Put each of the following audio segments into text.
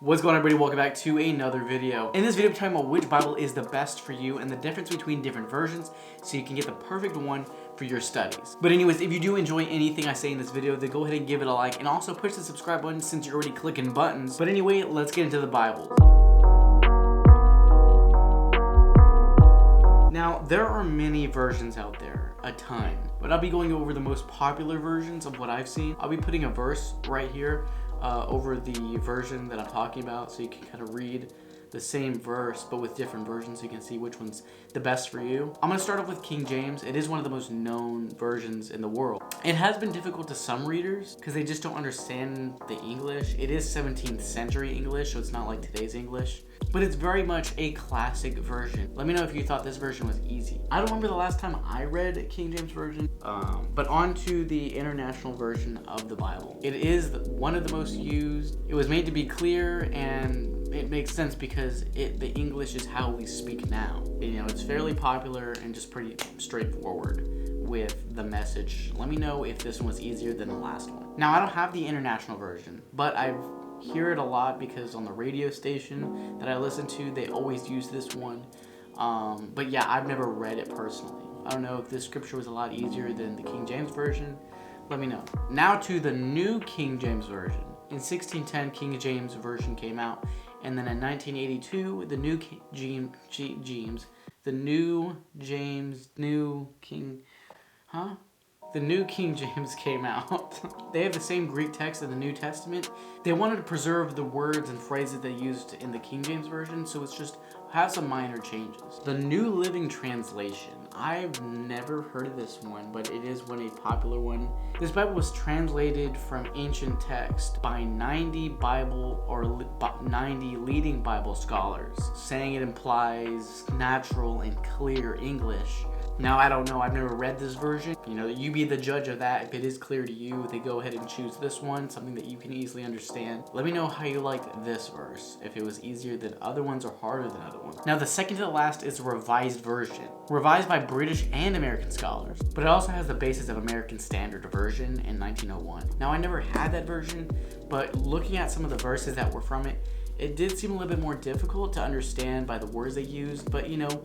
What's going on, everybody? Welcome back to another video. In this video, I'm talking about which Bible is the best for you and the difference between different versions so you can get the perfect one for your studies. But anyways, if you do enjoy anything I say in this video, then go ahead and give it a like and also push the subscribe button since you're already clicking buttons. But anyway, let's get into the Bibles. Now, there are many versions out there, a ton, but I'll be going over the most popular versions of what I've seen. I'll be putting a verse right here over the version that I'm talking about so you can kind of read the same verse but with different versions so you can see which one's the best for you. I'm going to start off with King James. It is one of the most known versions in the world. It has been difficult to some readers because they just don't understand the English. It is 17th century English, so it's not like today's English. But it's very much a classic version. Let me know if you thought this version was easy. I don't remember the last time I read King James Version, but on to the international version of the Bible. It is one of the most used. It was made to be clear, and it makes sense because the English is how we speak now. You know, it's fairly popular and just pretty straightforward with the message. Let me know if this one was easier than the last one. Now, I don't have the international version, but I hear it a lot because on the radio station that I listen to, they always use this one. But yeah, I've never read it personally. I don't know if this scripture was a lot easier than the King James Version. Let me know. Now to the new King James Version. In 1610, King James Version came out, and then in 1982, the new The New King James came out. They have the same Greek text in the New Testament. They wanted to preserve the words and phrases they used in the King James Version, so it's just has some minor changes. The New Living Translation. I've never heard of this one, but it is a popular one. This Bible was translated from ancient text by 90 leading Bible scholars, saying it implies natural and clear English. Now, I don't know, I've never read this version. You know, you be the judge of that. If it is clear to you, they go ahead and choose this one, something that you can easily understand. Let me know how you liked this verse, if it was easier than other ones or harder than other ones. Now, the second to the last is a revised version, revised by British and American scholars, but it also has the basis of American Standard Version in 1901. Now, I never had that version, but looking at some of the verses that were from it, it did seem a little bit more difficult to understand by the words they used, but you know,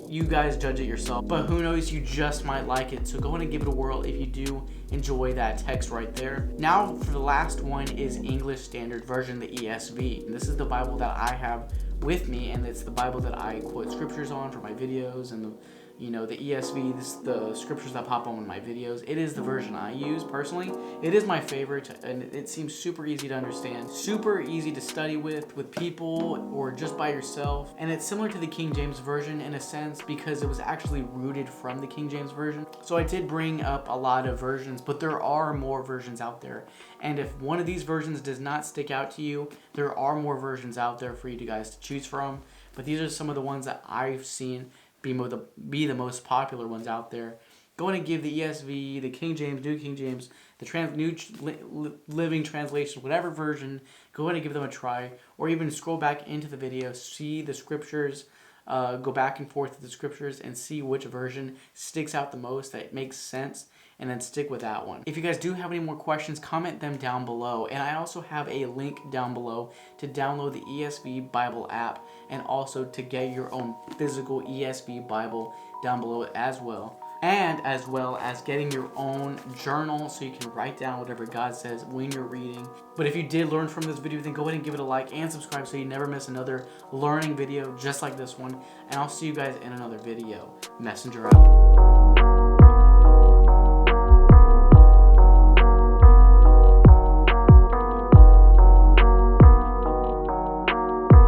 you guys judge it yourself. But who knows, you just might like it. So go ahead and give it a whirl if you do enjoy that text right there. Now for the last one is English Standard Version, the ESV. And this is the Bible that I have with me, and it's the Bible that I quote scriptures on for my videos, and the ESV, this is the scriptures that pop on in my videos. It is the version I use personally. It is my favorite, and it seems super easy to understand, super easy to study with people or just by yourself. And it's similar to the King James Version in a sense because it was actually rooted from the King James Version. So I did bring up a lot of versions, but there are more versions out there. And if one of these versions does not stick out to you, there are more versions out there for you guys to choose from. But these are some of the ones that I've seen be the most popular ones out there. Go ahead and give the ESV, the King James, New King James, the New Living Translation, whatever version, go ahead and give them a try, or even scroll back into the video, see the scriptures, go back and forth with the scriptures and see which version sticks out the most, that makes sense, and then stick with that one. If you guys do have any more questions, comment them down below. And I also have a link down below to download the ESV Bible app and also to get your own physical ESV Bible down below as well. And as well as getting your own journal so you can write down whatever God says when you're reading. But if you did learn from this video, then go ahead and give it a like and subscribe so you never miss another learning video just like this one. And I'll see you guys in another video. Messenger out.